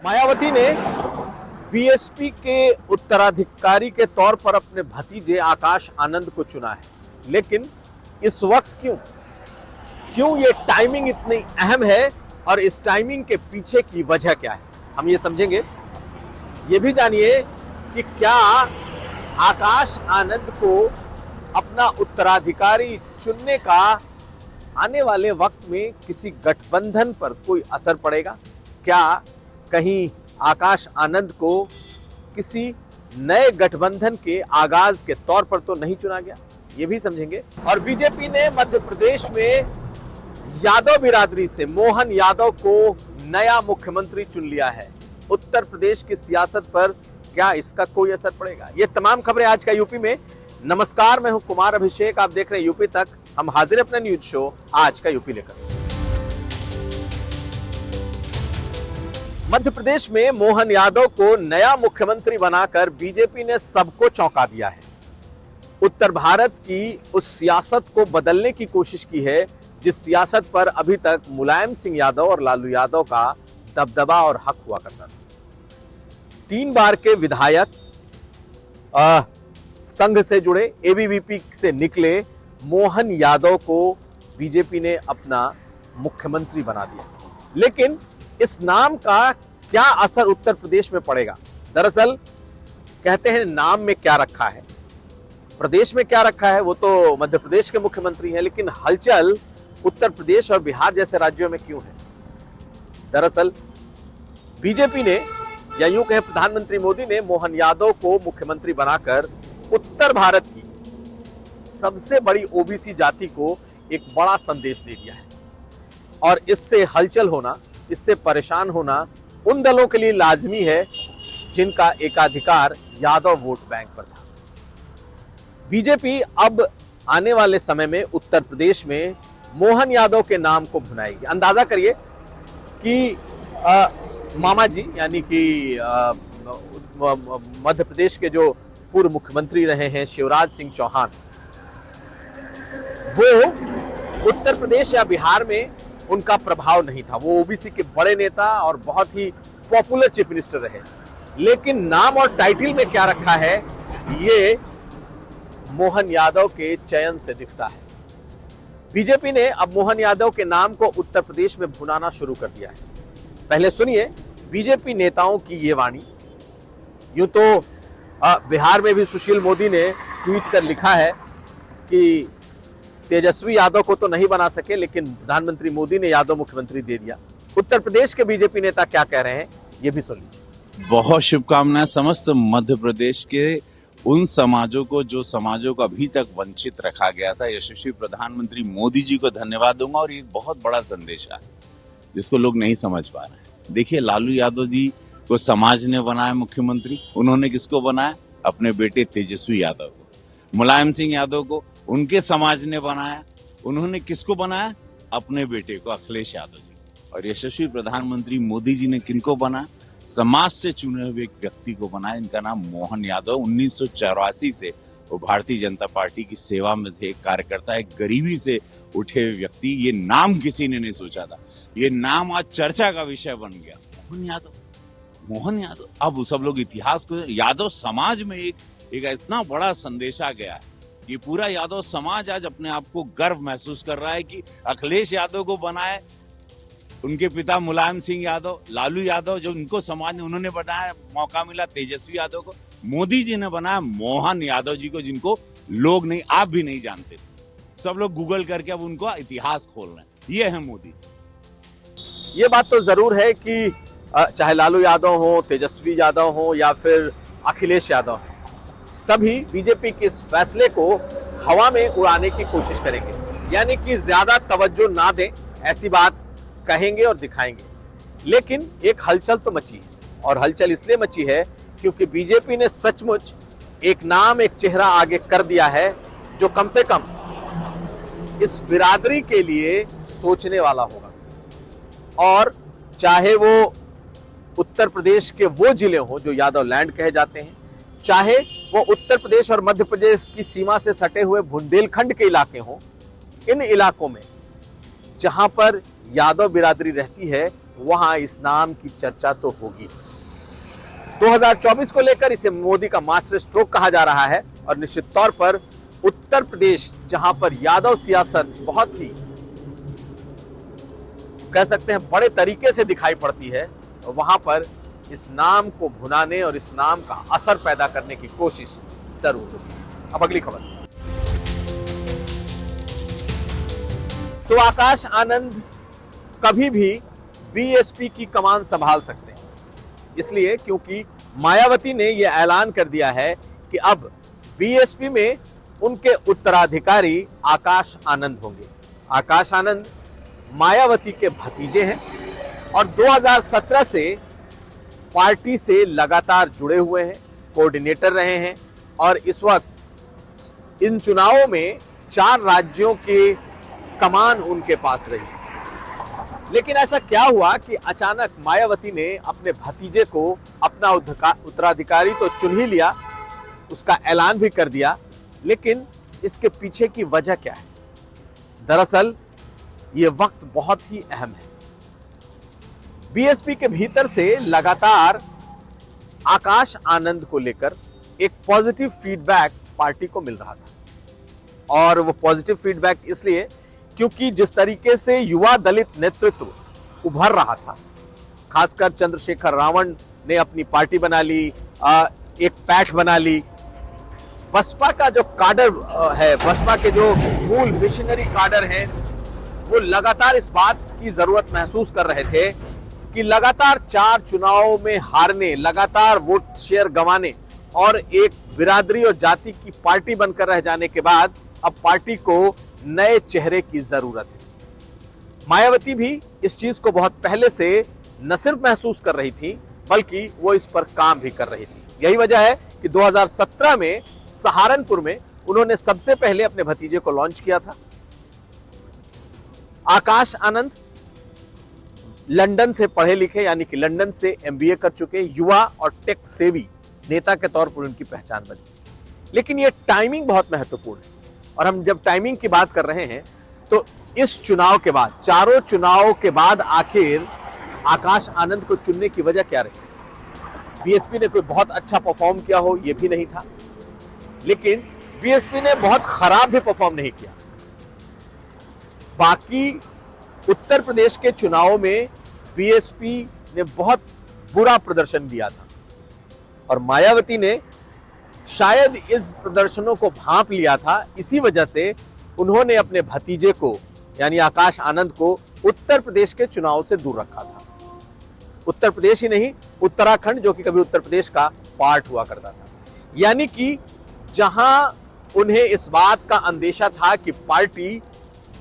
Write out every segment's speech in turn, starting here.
मायावती ने बीएसपी के उत्तराधिकारी के तौर पर अपने भतीजे आकाश आनंद को चुना है, लेकिन इस वक्त क्यों ये टाइमिंग इतनी अहम है और इस टाइमिंग के पीछे की वजह क्या है, हम ये समझेंगे। ये भी जानिए कि क्या आकाश आनंद को अपना उत्तराधिकारी चुनने का आने वाले वक्त में किसी गठबंधन पर कोई असर पड़ेगा। क्या कहीं आकाश आनंद को किसी नए गठबंधन के आगाज के तौर पर तो नहीं चुना गया, ये भी समझेंगे। और बीजेपी ने मध्य प्रदेश में यादव बिरादरी से मोहन यादव को नया मुख्यमंत्री चुन लिया है। उत्तर प्रदेश की सियासत पर क्या इसका कोई असर पड़ेगा? ये तमाम खबरें आज का यूपी में। नमस्कार, मैं हूं कुमार अभिषेक, आप देख रहे हैं यूपी तक। हम हाजिर अपना न्यूज शो आज का यूपी लेकर। मध्य प्रदेश में मोहन यादव को नया मुख्यमंत्री बनाकर बीजेपी ने सबको चौंका दिया है। उत्तर भारत की उस सियासत को बदलने की कोशिश की है जिस सियासत पर अभी तक मुलायम सिंह यादव और लालू यादव का दबदबा और हक हुआ करता था। 3 बार के विधायक संघ से जुड़े, एबीवीपी से निकले मोहन यादव को बीजेपी ने अपना मुख्यमंत्री बना दिया। लेकिन इस नाम का क्या असर उत्तर प्रदेश में पड़ेगा? दरअसल कहते हैं नाम में क्या रखा है, प्रदेश में क्या रखा है, वो तो मध्य प्रदेश के मुख्यमंत्री हैं, लेकिन हलचल उत्तर प्रदेश और बिहार जैसे राज्यों में क्यों है? दरअसल बीजेपी ने, या यूं कहें प्रधानमंत्री मोदी ने, मोहन यादव को मुख्यमंत्री बनाकर उत्तर भारत की सबसे बड़ी ओबीसी जाति को एक बड़ा संदेश दे दिया है। और इससे हलचल होना, इससे परेशान होना उन दलों के लिए लाजमी है जिनका एकाधिकार यादव वोट बैंक पर था। बीजेपी अब आने वाले समय में उत्तर प्रदेश में मोहन यादव के नाम को भुनाएगी। अंदाजा करिए कि मामा जी, यानी कि मध्य प्रदेश के जो पूर्व मुख्यमंत्री रहे हैं शिवराज सिंह चौहान, वो उत्तर प्रदेश या बिहार में उनका प्रभाव नहीं था। वो ओबीसी के बड़े नेता और बहुत ही पॉपुलर चीफ मिनिस्टर रहे। लेकिन नाम और टाइटल में क्या रखा है, ये मोहन यादव के चयन से दिखता है। बीजेपी ने अब मोहन यादव के नाम को उत्तर प्रदेश में भुनाना शुरू कर दिया है। पहले सुनिए बीजेपी नेताओं की ये वाणी। यूं तो बिहार में भी सुशील मोदी ने ट्वीट कर लिखा है कि तेजस्वी यादव को तो नहीं बना सके, लेकिन प्रधानमंत्री मोदी ने यादव मुख्यमंत्री दे दिया। उत्तर प्रदेश के बीजेपी नेता क्या कह रहे हैं, ये भी सुन लीजिए। बहुत शुभकामनाएं समस्त मध्य प्रदेश के उन समाजों को जो समाजों को अभी तक वंचित रखा गया था। यशस्वी प्रधानमंत्री मोदी जी को धन्यवाद दूंगा। और ये बहुत बड़ा संदेश है जिसको लोग नहीं समझ पा रहे हैं। देखिए, लालू यादव जी को समाज ने बनाया मुख्यमंत्री। उन्होंने किसको बनाया? अपने बेटे तेजस्वी यादव को। मुलायम सिंह यादव को उनके समाज ने बनाया। उन्होंने किसको बनाया? अपने बेटे को, अखिलेश यादव जी। और यशस्वी प्रधानमंत्री मोदी जी ने किनको बनाया? समाज से चुने हुए एक व्यक्ति को बनाया। इनका नाम मोहन यादव। 1984 से वो भारतीय जनता पार्टी की सेवा में थे, कार्यकर्ता, एक गरीबी से उठे हुए व्यक्ति। ये नाम किसी ने नहीं सोचा था, ये नाम आज चर्चा का विषय बन गया। मोहन यादव, मोहन यादव। अब सब लोग इतिहास को, यादव समाज में एक इतना बड़ा संदेश आ गया है। ये पूरा यादव समाज आज अपने आप को गर्व महसूस कर रहा है कि अखिलेश यादव को बनाए उनके पिता मुलायम सिंह यादव, लालू यादव, जो उनको समाज ने, उन्होंने बनाया, मौका मिला तेजस्वी यादव को। मोदी जी ने बनाया मोहन यादव जी को, जिनको लोग नहीं, आप भी नहीं जानते थे। सब लोग गूगल करके अब उनको इतिहास खोल रहे हैं। ये है मोदी जी। ये बात तो जरूर है कि चाहे लालू यादव हो, तेजस्वी यादव हो या फिर अखिलेश यादव, सभी बीजेपी के इस फैसले को हवा में उड़ाने की कोशिश करेंगे, यानी कि ज्यादा तवज्जो ना दें, ऐसी बात कहेंगे और दिखाएंगे। लेकिन एक हलचल तो मची है, और हलचल इसलिए मची है क्योंकि बीजेपी ने सचमुच एक नाम, एक चेहरा आगे कर दिया है जो कम से कम इस बिरादरी के लिए सोचने वाला होगा। और चाहे वो उत्तर प्रदेश के वो जिले हों जो यादव लैंड कहे जाते हैं, चाहे वो उत्तर प्रदेश और मध्य प्रदेश की सीमा से सटे हुए बुंदेलखंड के इलाके हों, इन इलाकों में जहां पर यादव बिरादरी रहती है वहां इस नाम की चर्चा तो होगी। 2024 को लेकर इसे मोदी का मास्टर स्ट्रोक कहा जा रहा है और निश्चित तौर पर उत्तर प्रदेश, जहां पर यादव सियासत बहुत ही कह सकते हैं बड़े तरीके से दिखाई पड़ती है, वहां पर इस नाम को भुनाने और इस नाम का असर पैदा करने की कोशिश जरूर होगी। अब अगली खबर। तो आकाश आनंद कभी भी बीएसपी की कमान संभाल सकते हैं, इसलिए क्योंकि मायावती ने यह ऐलान कर दिया है कि अब बीएसपी में उनके उत्तराधिकारी आकाश आनंद होंगे। आकाश आनंद मायावती के भतीजे हैं और 2017 से पार्टी से लगातार जुड़े हुए हैं, कोऑर्डिनेटर रहे हैं और इस वक्त इन चुनावों में 4 राज्यों के कमान उनके पास रही। लेकिन ऐसा क्या हुआ कि अचानक मायावती ने अपने भतीजे को अपना उत्तराधिकारी तो चुन ही लिया, उसका ऐलान भी कर दिया, लेकिन इसके पीछे की वजह क्या है? दरअसल ये वक्त बहुत ही अहम है। बीएसपी के भीतर से लगातार आकाश आनंद को लेकर एक पॉजिटिव फीडबैक पार्टी को मिल रहा था और वो पॉजिटिव फीडबैक इसलिए क्योंकि जिस तरीके से युवा दलित नेतृत्व उभर रहा था, खासकर चंद्रशेखर रावण ने अपनी पार्टी बना ली, एक पैठ बना ली। बसपा का जो काडर है, बसपा के जो मूल मिशनरी काडर हैं, वो लगातार इस बात की जरूरत महसूस कर रहे थे कि लगातार 4 चुनावों में हारने, लगातार वोट शेयर गंवाने और एक बिरादरी और जाति की पार्टी बनकर रह जाने के बाद अब पार्टी को नए चेहरे की जरूरत है। मायावती भी इस चीज को बहुत पहले से न सिर्फ महसूस कर रही थी, बल्कि वो इस पर काम भी कर रही थी। यही वजह है कि 2017 में सहारनपुर में उन्होंने सबसे पहले अपने भतीजे को लॉन्च किया था। आकाश आनंद लंदन से पढ़े लिखे, यानी कि लंदन से एमबीए कर चुके युवा और टेक सेवी नेता के तौर पर उनकी पहचान बनी। लेकिन यह टाइमिंग बहुत महत्वपूर्ण है और हम जब टाइमिंग की बात कर रहे हैं तो इस चुनाव के बाद, चारों चुनाव के बाद आखिर आकाश आनंद को चुनने की वजह क्या रही? बीएसपी ने कोई बहुत अच्छा परफॉर्म किया हो, यह भी नहीं था, लेकिन बीएसपी ने बहुत खराब भी परफॉर्म नहीं किया। बाकी उत्तर प्रदेश के चुनावों में बीएसपी ने बहुत बुरा प्रदर्शन दिया था और मायावती ने शायद इस प्रदर्शनों को भांप लिया था। इसी वजह से उन्होंने अपने भतीजे को यानी आकाश आनंद को उत्तर प्रदेश के चुनाव से दूर रखा था। उत्तर प्रदेश ही नहीं, उत्तराखंड, जो कि कभी उत्तर प्रदेश का पार्ट हुआ करता था, यानी कि जहां उन्हें इस बात का अंदेशा था कि पार्टी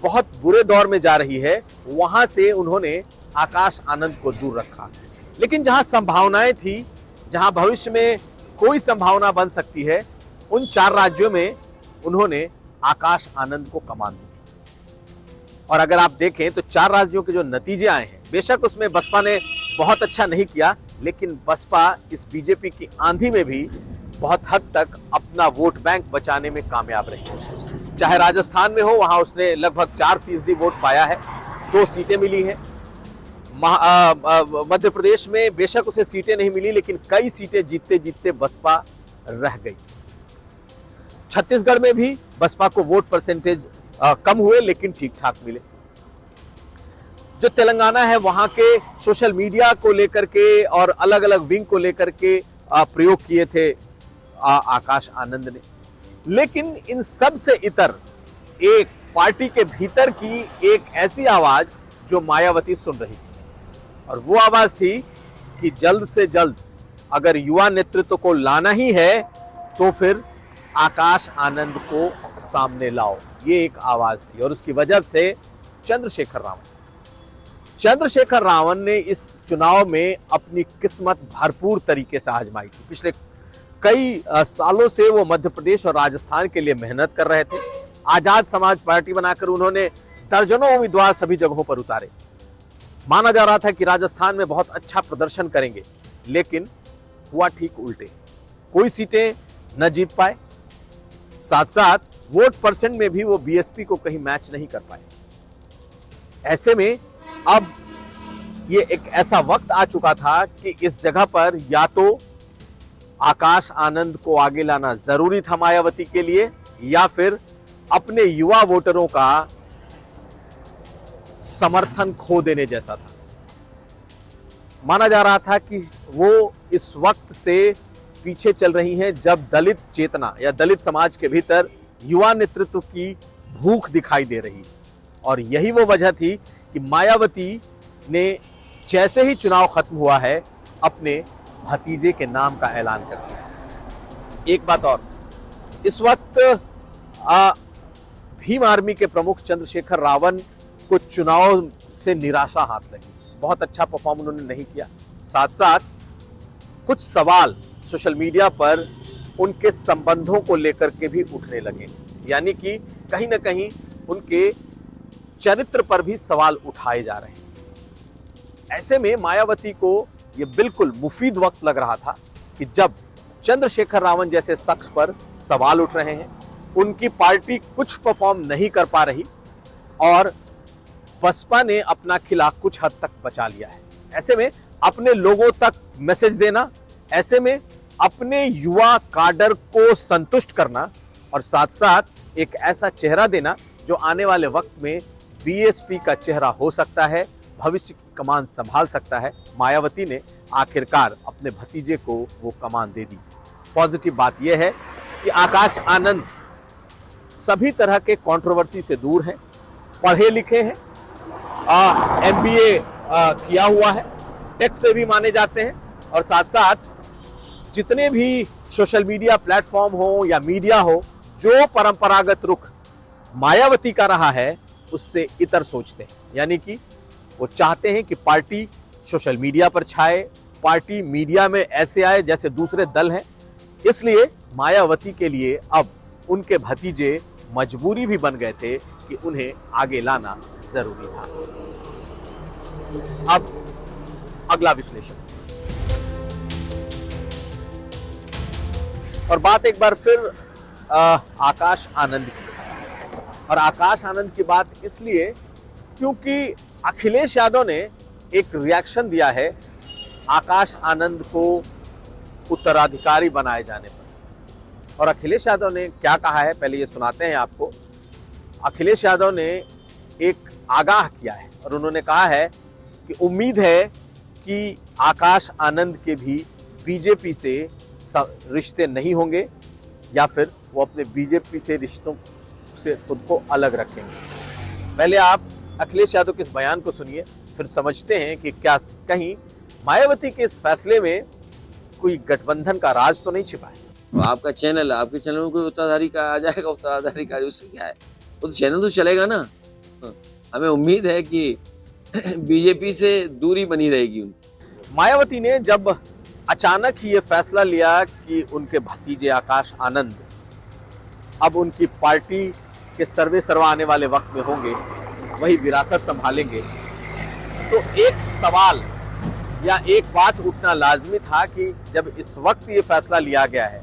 बहुत बुरे दौर में जा रही है, वहां से उन्होंने आकाश आनंद को दूर रखा। लेकिन जहां संभावनाएं थी, जहां भविष्य में कोई संभावना बन सकती है, उन 4 राज्यों में उन्होंने आकाश आनंद को कमान दी थी। और अगर आप देखें तो 4 राज्यों के जो नतीजे आए हैं, बेशक उसमें बसपा ने बहुत अच्छा नहीं किया, लेकिन बसपा इस बीजेपी की आंधी में भी बहुत हद तक अपना वोट बैंक बचाने में कामयाब रही। चाहे राजस्थान में हो, वहां उसने लगभग 4% वोट पाया है, 2 सीटें मिली हैं। मध्य प्रदेश में बेशक उसे सीटें नहीं मिली, लेकिन कई सीटें जीतते जीतते बसपा रह गई। छत्तीसगढ़ में भी बसपा को वोट परसेंटेज कम हुए, लेकिन ठीक ठाक मिले। जो तेलंगाना है, वहां के सोशल मीडिया को लेकर के और अलग अलग विंग को लेकर के प्रयोग किए थे आकाश आनंद ने। लेकिन इन सब से इतर एक पार्टी के भीतर की एक ऐसी आवाज जो मायावती सुन रही थी, और वो आवाज थी कि जल्द से जल्द अगर युवा नेतृत्व को लाना ही है तो फिर आकाश आनंद को सामने लाओ। ये एक आवाज थी और उसकी वजह थे चंद्रशेखर रावण। चंद्रशेखर रावण ने इस चुनाव में अपनी किस्मत भरपूर तरीके से आजमाई थी। पिछले कई सालों से वो मध्य प्रदेश और राजस्थान के लिए मेहनत कर रहे थे। आजाद समाज पार्टी बनाकर उन्होंने दर्जनों उम्मीदवार सभी जगहों पर उतारे। माना जा रहा था कि राजस्थान में बहुत अच्छा प्रदर्शन करेंगे, लेकिन हुआ ठीक उल्टे। कोई सीटें न जीत पाए, साथ साथ वोट परसेंट में भी वो बीएसपी को कहीं मैच नहीं कर पाए। ऐसे में अब ये एक ऐसा वक्त आ चुका था कि इस जगह पर या तो आकाश आनंद को आगे लाना जरूरी था मायावती के लिए, या फिर अपने युवा वोटरों का समर्थन खो देने जैसा था। माना जा रहा था कि वो इस वक्त से पीछे चल रही हैं जब दलित चेतना या दलित समाज के भीतर युवा नेतृत्व की भूख दिखाई दे रही, और यही वो वजह थी कि मायावती ने जैसे ही चुनाव खत्म हुआ है अपने भतीजे के नाम का ऐलान कर दिया। एक बात और, इस वक्त भीम आर्मी के प्रमुख चंद्रशेखर रावण को चुनाव से निराशा हाथ लगी, बहुत अच्छा परफॉर्म उन्होंने नहीं किया। साथ साथ कुछ सवाल सोशल मीडिया पर उनके संबंधों को लेकर के भी उठने लगे, यानी कि कहीं ना कहीं उनके चरित्र पर भी सवाल उठाए जा रहे हैं। ऐसे में मायावती को यह बिल्कुल मुफीद वक्त लग रहा था कि जब चंद्रशेखर रावण जैसे शख्स पर सवाल उठ रहे हैं, उनकी पार्टी कुछ परफॉर्म नहीं कर पा रही और बसपा ने अपना किला कुछ हद तक बचा लिया है। ऐसे में अपने लोगों तक मैसेज देना, ऐसे में अपने युवा काडर को संतुष्ट करना और साथ साथ एक ऐसा चेहरा देना जो आने वाले वक्त में बीएसपी का चेहरा हो सकता है, भविष्य की कमान संभाल सकता है। मायावती ने आखिरकार अपने भतीजे को वो कमान दे दी। पॉजिटिव बात यह है कि आकाश आनंद सभी तरह के कंट्रोवर्सी से दूर हैं, पढ़े लिखे हैं, एमबीए किया हुआ है, टेक से भी माने जाते हैं, और साथ साथ जितने भी सोशल मीडिया प्लेटफॉर्म हो या मीडिया हो, जो परंपरागत रुख मायावती का रहा है उससे इतर सोचते हैं, यानी कि वो चाहते हैं कि पार्टी सोशल मीडिया पर छाए, पार्टी मीडिया में ऐसे आए जैसे दूसरे दल हैं। इसलिए मायावती के लिए अब उनके भतीजे मजबूरी भी बन गए थे कि उन्हें आगे लाना जरूरी था। अब अगला विश्लेषण, और बात एक बार फिर आकाश आनंद की, और आकाश आनंद की बात इसलिए क्योंकि अखिलेश यादव ने एक रिएक्शन दिया है आकाश आनंद को उत्तराधिकारी बनाए जाने पर। और अखिलेश यादव ने क्या कहा है पहले ये सुनाते हैं आपको। अखिलेश यादव ने एक आगाह किया है और उन्होंने कहा है कि उम्मीद है कि आकाश आनंद के भी बीजेपी से रिश्ते नहीं होंगे या फिर वो अपने बीजेपी से रिश्तों से खुद को अलग रखेंगे। पहले आप अखिलेश यादव के इस बयान को सुनिए, फिर समझते हैं कि क्या कहीं मायावती के इस फैसले में कोई गठबंधन का राज तो नहीं छिपा है। आपका चैनल, आपके चैनल में कोई उत्तराधारी का आ जाएगा, उत्तराधारी का उससे क्या है, वो तो चैनल तो चलेगा ना। हमें उम्मीद है कि बीजेपी से दूरी बनी रहेगी उनकी। मायावती ने जब अचानक ही ये फैसला लिया कि उनके भतीजे आकाश आनंद अब उनकी पार्टी के सर्वे सर्वा आने वाले वक्त में होंगे, वही विरासत संभालेंगे, तो एक सवाल या एक बात उठना लाजमी था कि जब इस वक्त ये फैसला लिया गया है,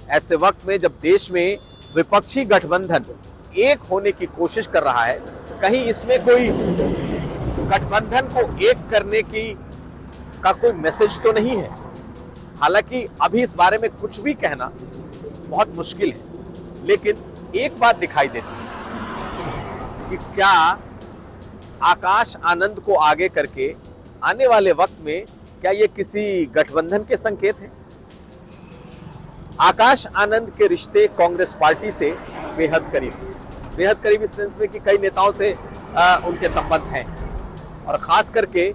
ऐसे वक्त में जब देश में विपक्षी गठबंधन एक होने की कोशिश कर रहा है, कहीं इसमें कोई गठबंधन को एक करने का कोई मैसेज तो नहीं है। हालांकि अभी इस बारे में कुछ भी कहना बहुत मुश्किल है, लेकिन एक बात दिखाई देती है कि क्या आकाश आनंद को आगे करके आने वाले वक्त में क्या ये किसी गठबंधन के संकेत हैं? आकाश आनंद के रिश्ते कांग्रेस पार्टी से बेहद करीब इस सेंस में कि कई नेताओं से उनके संबंध हैं, और खास करके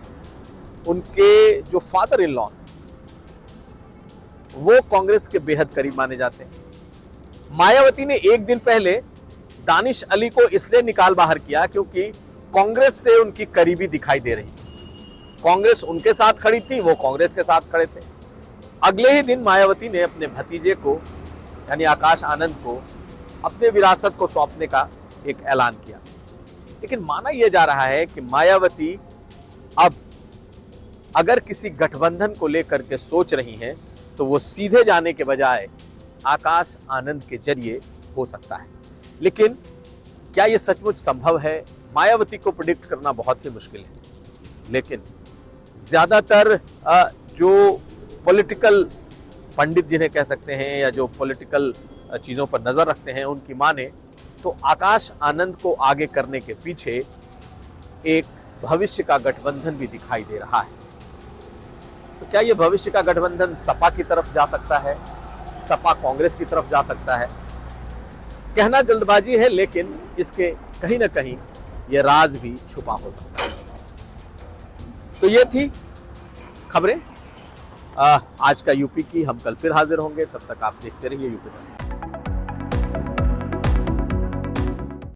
उनके जो फादर इन लॉ वो कांग्रेस के बेहद करीब माने जाते हैं। मायावती ने एक दिन पहले दानिश अली को इसलिए निकाल बाहर किया क्योंकि कांग्रेस से उनकी करीबी दिखाई दे रही। कांग्रेस उनके साथ खड़ी थी, वो कांग्रेस के साथ खड़े थे। अगले ही दिन मायावती ने अपने भतीजे को यानी आकाश आनंद को अपने विरासत को सौंपने का एक ऐलान किया। लेकिन माना यह जा रहा है कि मायावती अब अगर किसी गठबंधन को लेकर के सोच रही हैं तो वो सीधे जाने के बजाय आकाश आनंद के जरिए हो सकता है। लेकिन क्या यह सचमुच संभव है? मायावती को प्रेडिक्ट करना बहुत ही मुश्किल है, लेकिन ज्यादातर जो पॉलिटिकल पंडित जिन्हें कह सकते हैं या जो पॉलिटिकल चीजों पर नजर रखते हैं, उनकी माने तो आकाश आनंद को आगे करने के पीछे एक भविष्य का गठबंधन भी दिखाई दे रहा है। तो क्या यह भविष्य का गठबंधन सपा की तरफ जा सकता है, सपा कांग्रेस की तरफ जा सकता है? कहना जल्दबाजी है, लेकिन इसके कहीं ना कहीं यह राज भी छुपा हो सकता है। तो ये थी खबरें आज का यूपी की। हम कल फिर हाजिर होंगे, तब तक आप देखते रहिए यूपी।